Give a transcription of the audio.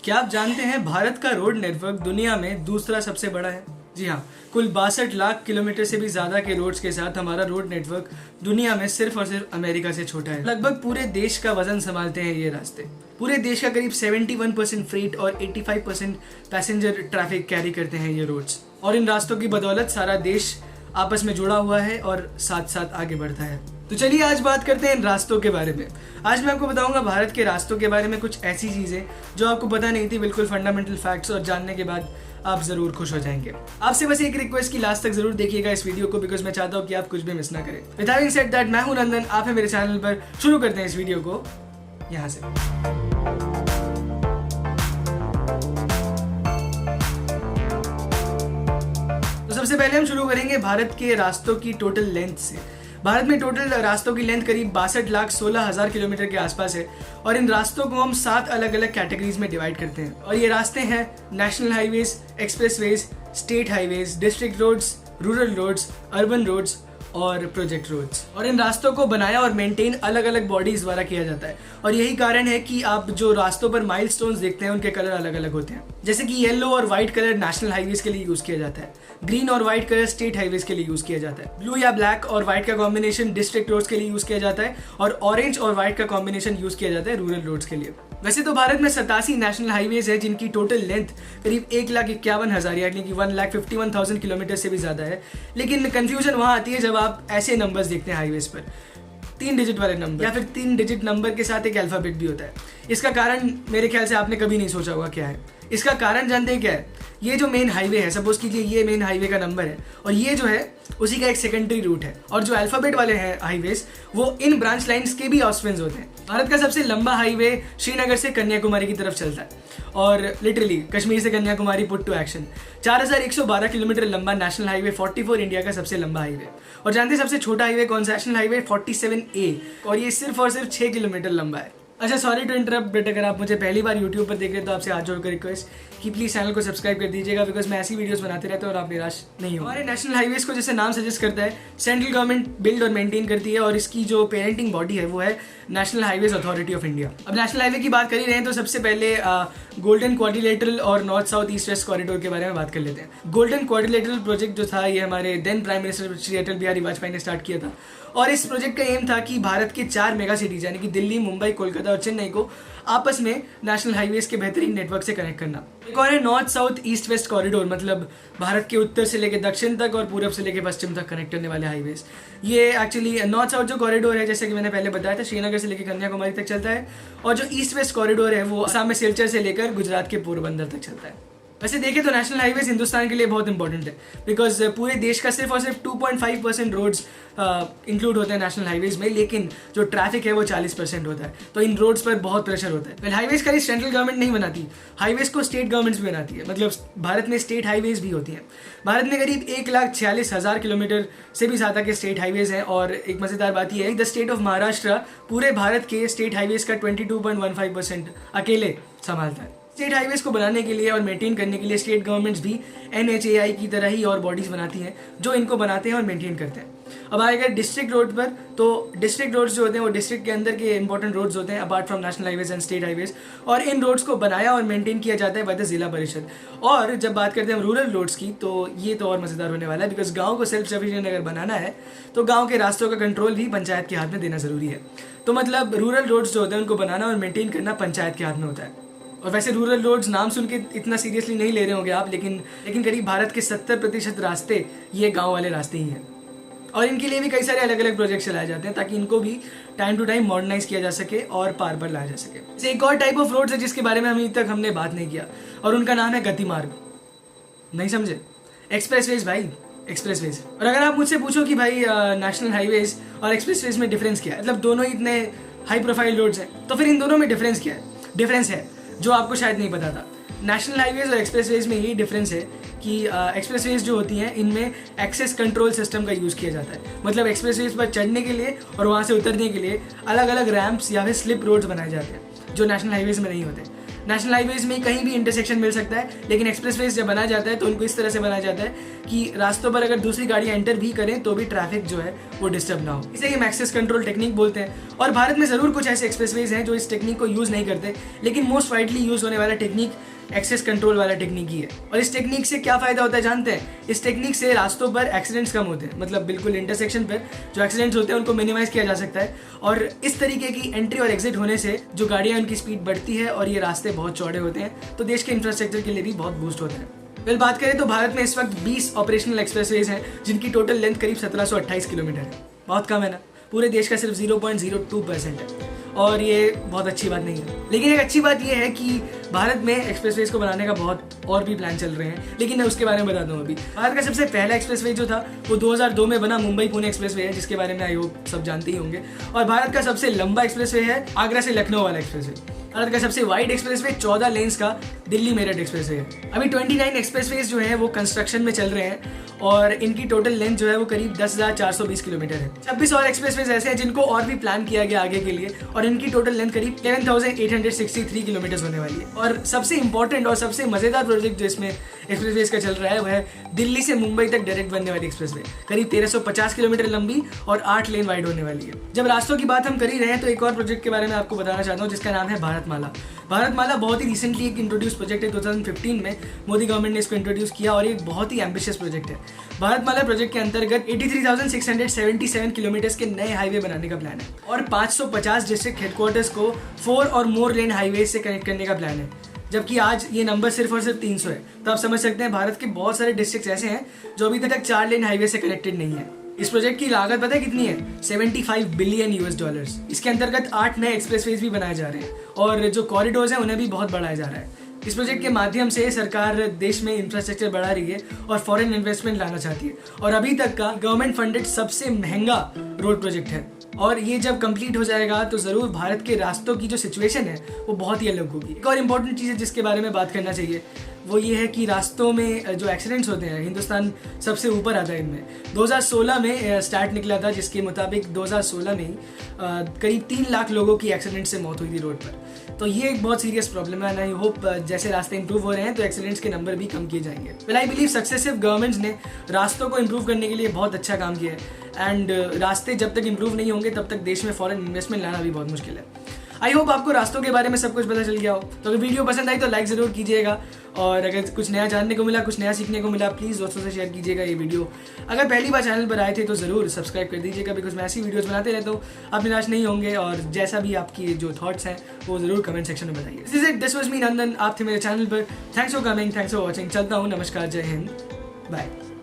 क्या आप जानते हैं भारत का रोड नेटवर्क दुनिया में दूसरा सबसे बड़ा है? जी हाँ, कुल 62 लाख किलोमीटर से भी ज्यादा के रोड्स के साथ हमारा रोड नेटवर्क दुनिया में सिर्फ और सिर्फ अमेरिका से छोटा है। लगभग पूरे देश का वजन संभालते हैं ये रास्ते। पूरे देश का करीब 71% फ्रेट और 85% पैसेंजर ट्रैफिक कैरी करते हैं ये रोड्स। और इन रास्तों की बदौलत सारा देश आपस में जुड़ा हुआ है और साथ साथ आगे बढ़ता है। तो चलिए आज बात करते हैं इन रास्तों के बारे में। आज मैं आपको बताऊंगा भारत के रास्तों के बारे में कुछ ऐसी चीजें जो आपको पता नहीं थी, बिल्कुल फंडामेंटल फैक्ट्स, और जानने के बाद आप जरूर खुश हो जाएंगे। आपसे बस एक रिक्वेस्ट की लास्ट तक जरूर देखिएगा इस वीडियो को, बिकॉज मैं चाहता हूँ कि आप कुछ भी मिस ना करें। विद हैविंग सेड दैट, मैं हूं नंदन, आप हैं मेरे चैनल पर। शुरू करते हैं इस वीडियो को यहाँ से। तो सबसे पहले हम शुरू करेंगे भारत के रास्तों की टोटल लेंथ से। भारत में टोटल रास्तों की लेंथ करीब 62,16,000 किलोमीटर के आसपास है और इन रास्तों को हम 7 अलग अलग कैटेगरीज में डिवाइड करते हैं। और ये रास्ते हैं national highways, expressways, state highways, district roads, rural roads, urban roads और प्रोजेक्ट रोड्स। और इन रास्तों को बनाया और मेंटेन अलग अलग बॉडीज द्वारा किया जाता है और यही कारण है कि आप जो रास्तों पर माइलस्टोन्स देखते हैं उनके कलर अलग अलग होते हैं। जैसे कि येलो और व्हाइट कलर नेशनल हाईवेज के लिए यूज किया जाता है, ग्रीन और व्हाइट कलर स्टेट हाईवेज के लिए यूज किया जाता है, ब्लू या ब्लैक और व्हाइट का कॉम्बिनेशन डिस्ट्रिक्ट रोड्स के लिए यूज किया जाता है और ऑरेंज और व्हाइट का कॉम्बिनेशन यूज किया जाता है रूरल रोड्स के लिए। वैसे तो भारत में 87 नेशनल हाईवेज है जिनकी टोटल लेंथ करीब 1,51,000 यानी कि 1,51,000 किलोमीटर से भी ज्यादा है। लेकिन कंफ्यूजन वहां आती है जब आप ऐसे नंबर्स देखते हैं हाईवेज पर, 3 डिजिट वाले नंबर या फिर 3 डिजिट नंबर के साथ एक अल्फाबेट भी होता है। इसका कारण मेरे ख्याल से आपने कभी नहीं सोचा होगा क्या है। इसका कारण जानते हैं क्या है? ये जो मेन हाईवे है, सपोज कीजिए ये मेन हाईवे का नंबर है और ये जो है उसी का एक सेकेंडरी रूट है। और जो अल्फाबेट वाले हैं हाईवेज वो इन ब्रांच लाइंस के भी ऑफस्प्रिंग्स होते हैं। भारत का सबसे लंबा हाईवे श्रीनगर से कन्याकुमारी की तरफ चलता है और लिटरली कश्मीर से Kanyakumari put to action. 4,112 kilometre लंबा नेशनल हाईवे 44 इंडिया का सबसे लंबा हाईवे। और जानते हैं सबसे छोटा हाईवे कौन सा? नेशनल हाईवे 47A और ये सिर्फ और सिर्फ 6 किलोमीटर लंबा है। अच्छा, सॉरी टू इंटरप्ट, बट अगर आप मुझे पहली बार यूट्यूब पर देख रहे हैं तो आपसे हाथ जोड़कर रिक्वेस्ट कि प्लीज चैनल को सब्सक्राइब कर दीजिएगा, बिकॉज मैं ऐसी वीडियोस बनाते रहता हूँ और आप निराश नहीं हो। हमारे नेशनल हाईवेज को जैसे नाम सजेस्ट करता है, सेंट्रल गवर्नमेंट बिल्ड और मेंटेन करती है और इसकी जो पेरेंटिंग बॉडी है वो है national highways authority of India. अब नेशनल हाईवे की बात कर ही रहे हैं तो सबसे पहले गोल्डन क्वाड्रिलेटरल और north south east west corridor के बारे में बात कर लेते हैं। गोल्डन क्वाड्रिलेटरल प्रोजेक्ट जो था ये हमारे then prime minister Shri Atal Bihari Vajpayee ने स्टार्ट किया था और इस प्रोजेक्ट का एम था कि भारत के 4 मेगा सिटीज यानी कि दिल्ली, मुंबई, कोलकाता और चेन्नई को आपस में नेशनल हाईवेज के बेहतरीन नेटवर्क से कनेक्ट करना। एक और है north south east west corridor, मतलब भारत के उत्तर से लेकर दक्षिण तक और पूरब से लेकर पश्चिम तक कनेक्ट करने वाले हाईवेज। ये एक्चुअली नॉर्थ साउथ जो कॉरिडोर है, जैसे कि मैंने पहले बताया था, श्रीनगर से लेकर कन्याकुमारी तक चलता है और जो ईस्ट वेस्ट कॉरिडोर है वो असम में सिलचर से लेकर गुजरात के पोरबंदर तक चलता है। वैसे देखें तो नेशनल हाईवेज हिंदुस्तान के लिए बहुत इंपॉर्टेंट है, बिकॉज पूरे देश का सिर्फ और सिर्फ 2.5% रोड्स इंक्लूड होते हैं नेशनल हाईवेज में, लेकिन जो ट्रैफिक है वो 40% होता है। तो इन रोड्स पर बहुत प्रेशर होता है। हाईवेज खाली सेंट्रल गवर्नमेंट नहीं बनाती, हाईवेज को स्टेट गवर्नमेंट्स भी बनाती है, मतलब भारत में स्टेट हाईवेज भी होती हैं। भारत में करीब 1,46,000 किलोमीटर से भी ज्यादा के स्टेट हाईवेज हैं और एक मजेदार बात यह है द स्टेट ऑफ महाराष्ट्र पूरे भारत के स्टेट हाईवेज का 22.15% अकेले संभालता है। स्टेट हाईवेज को बनाने के लिए और मेंटेन करने के लिए स्टेट गवर्नमेंट्स भी NHAI की तरह ही और बॉडीज बनाती हैं जो इनको बनाते हैं और मेंटेन करते हैं। अब आएगा डिस्ट्रिक्ट रोड पर, तो डिस्ट्रिक्ट रोड्स जो होते हैं वो डिस्ट्रिक्ट के अंदर के इंपॉर्टेंट रोड्स होते हैं apart from national highways and state highways, और इन रोड्स को बनाया और मेंटेन किया जाता है बाय द जिला परिषद। और जब बात करते हैं रूरल रोड्स की तो ये तो और मजेदार होने वाला है, बिकॉज गाँव को सेल्फ सफिशिएंट अगर बनाना है तो गाँव के रास्तों का कंट्रोल भी पंचायत के हाथ में देना जरूरी है। तो मतलब रूरल रोड्स जो होते हैं उनको बनाना और मेंटेन करना पंचायत के हाथ में होता है। और वैसे रूरल रोड्स नाम सुन के इतना सीरियसली नहीं ले रहे होंगे आप, लेकिन करीब भारत के 70% रास्ते ये गांव वाले रास्ते ही हैं और इनके लिए भी कई सारे अलग अलग प्रोजेक्ट चलाए जाते हैं ताकि इनको भी टाइम टू टाइम मॉडर्नाइज किया जा सके और पार पर लाया जा सके। एक और टाइप ऑफ रोड्स है जिसके बारे में अभी तक हमने बात नहीं किया और उनका नाम है गति मार्ग। नहीं समझे? एक्सप्रेसवेज भाई, एक्सप्रेसवेज। और अगर आप मुझसे पूछो कि भाई नेशनल हाईवेज और एक्सप्रेसवेज में डिफरेंस क्या है, मतलब दोनों ही इतने हाई प्रोफाइल रोड्स हैं, तो फिर इन दोनों में डिफरेंस क्या है? डिफरेंस है जो आपको शायद नहीं पता था। नेशनल हाईवेज और एक्सप्रेसवेज में यही डिफरेंस है कि एक्सप्रेसवेज जो होती हैं इनमें एक्सेस कंट्रोल सिस्टम का यूज़ किया जाता है, मतलब एक्सप्रेसवेज पर चढ़ने के लिए और वहाँ से उतरने के लिए अलग अलग रैंप्स या फिर स्लिप रोड्स बनाए जाते हैं जो नेशनल हाईवेज में नहीं होते। नेशनल हाईवेज में कहीं भी इंटरसेक्शन मिल सकता है, लेकिन एक्सप्रेसवेज जब बनाया जाता है तो उनको इस तरह से बनाया जाता है कि रास्तों पर अगर दूसरी गाड़ियां एंटर भी करें तो भी ट्रैफिक जो है वो डिस्टर्ब ना हो। इसे हम एक्सेस कंट्रोल टेक्निक बोलते हैं। और भारत में ज़रूर कुछ ऐसे एक्सप्रेसवेज हैं जो इस टेक्निक को यूज़ नहीं करते, लेकिन मोस्ट वाइडली यूज़ होने वाला टेक्निक एक्सेस कंट्रोल वाला टेक्निक ही है। और इस टेक्निक से क्या फ़ायदा होता है जानते हैं? इस टेक्निक से रास्तों पर एक्सीडेंट्स कम होते हैं, मतलब बिल्कुल इंटरसेक्शन पर जो एक्सीडेंट्स होते हैं उनको मिनिमाइज किया जा सकता है। और इस तरीके की एंट्री और एग्जिट होने से जो गाड़ियाँ उनकी स्पीड बढ़ती है और ये रास्ते बहुत चौड़े होते हैं, तो देश के इंफ्रास्ट्रक्चर के लिए भी बहुत बूस्ट होता है। बात करें तो भारत में इस वक्त 20 ऑपरेशनल एक्सप्रेसवेज हैं जिनकी टोटल लेंथ करीब 1728 किलोमीटर है। बहुत कम है ना? पूरे देश का सिर्फ 0.02% है, और ये बहुत अच्छी बात नहीं है। लेकिन एक अच्छी बात ये है कि भारत में एक्सप्रेसवेज को बनाने का बहुत और भी प्लान चल रहे हैं, लेकिन मैं उसके बारे में बताता हूँ अभी। भारत का सबसे पहला एक्सप्रेसवे जो था वो 2002 में बना मुंबई पुणे एक्सप्रेसवे है, जिसके बारे में आई होप सब जानते ही होंगे। और भारत का सबसे लंबा एक्सप्रेसवे है आगरा से लखनऊ वाला एक्सप्रेसवे। भारत का सबसे वाइड एक्सप्रेसवे 14 लेन्स का दिल्ली मेरठ एक्सप्रेसवे है। अभी 29 एक्सप्रेसवेज जो हैं वो कंस्ट्रक्शन में चल रहे हैं और इनकी टोटल लेंथ जो है वो करीब 10,420 किलोमीटर है। 26 और एक्सप्रेसवेज ऐसे हैं जिनको और भी प्लान किया गया आगे के लिए, और इनकी टोटल लेंथ करीब 11,863 किलोमीटर होने वाली है। और सबसे इंपॉर्टेंट और सबसे मजेदार प्रोजेक्ट जो इसमें एक्सप्रेसवेज का चल रहा है वह है दिल्ली से मुंबई तक डायरेक्ट बनने वाली एक्सप्रेसवे, करीब 1350 किलोमीटर लंबी और 8 लेन वाइड होने वाली है। जब रास्तों की बात हम कर ही रहे हैं तो एक और प्रोजेक्ट के बारे में आपको बताना चाहता हूँ जिसका नाम है भारतमाला। भारतमाला बहुत ही रिसेंटली एक इंट्रोड्यूस प्रोजेक्ट है। 2015 में मोदी गवर्नमेंट ने इसको इंट्रोड्यूस किया और ये बहुत ही एम्बिशियस प्रोजेक्ट है। भारतमाला प्रोजेक्ट के अंतर्गत 83,677 किलोमीटर के नए हाईवे बनाने का प्लान है और 550 डिस्ट्रिक्ट हेडक्वार्टर्स को 4 और मोर लेन हाईवे से कनेक्ट करने का प्लान है, जबकि आज ये नंबर सिर्फ और सिर्फ 300 है। तो आप समझ सकते हैं भारत के बहुत सारे डिस्ट्रिक्ट ऐसे हैं जो अभी तक 4 लेन हाईवे से कनेक्टेड नहीं है। इस प्रोजेक्ट की लागत पता है कितनी है? $75 बिलियन। इसके अंतर्गत 8 नए एक्सप्रेसवेज भी बनाए जा रहे हैं और जो कॉरिडोर्स हैं उन्हें भी बहुत बढ़ाया जा रहा है। इस प्रोजेक्ट के माध्यम से सरकार देश में इंफ्रास्ट्रक्चर बढ़ा रही है और फॉरेन इन्वेस्टमेंट लाना चाहती है, और अभी तक का गवर्नमेंट फंडेड सबसे महंगा रोड प्रोजेक्ट है। और ये जब कंप्लीट हो जाएगा तो ज़रूर भारत के रास्तों की जो सिचुएशन है वो बहुत ही अलग होगी। एक और इम्पोर्टेंट चीज़ है जिसके बारे में बात करना चाहिए, वो ये है कि रास्तों में जो एक्सीडेंट्स होते हैं हिंदुस्तान सबसे ऊपर आता है इनमें। 2016 में स्टार्ट निकला था जिसके मुताबिक 2016 में ही करीब 3 लाख लोगों की एक्सीडेंट से मौत हुई थी रोड पर। तो ये एक बहुत सीरियस प्रॉब्लम है, एंड आई होप जैसे रास्ते इंप्रूव हो रहे हैं तो एक्सीडेंट्स के नंबर भी कम किए जाएंगे। Well I believe successive governments ने रास्तों को इम्प्रूव करने के लिए बहुत अच्छा काम किया है, एंड रास्ते जब तक इम्प्रूव नहीं होंगे तब तक देश में फॉरेन इन्वेस्टमेंट लाना भी बहुत मुश्किल है। आई होप आपको रास्तों के बारे में सब कुछ पता चल गया हो। तो अगर वीडियो पसंद आई तो लाइक ज़रूर कीजिएगा, और अगर कुछ नया जानने को मिला, कुछ नया सीखने को मिला, प्लीज़ दोस्तों से शेयर कीजिएगा ये वीडियो। अगर पहली बार चैनल पर आए थे तो ज़रूर सब्सक्राइब कर दीजिएगा, बिकॉज मैं ऐसी वीडियोज़ बनाते रहता हूँ, आप निराश नहीं होंगे। और जैसा भी आपकी जो थॉट्स हैं वो ज़रूर कमेंट सेक्शन में बताइए। दिस वाज मी नंदन, आप थे मेरे चैनल पर। Thanks for coming, thanks for watching. चलता हूँ, नमस्कार, जय हिंद, बाय।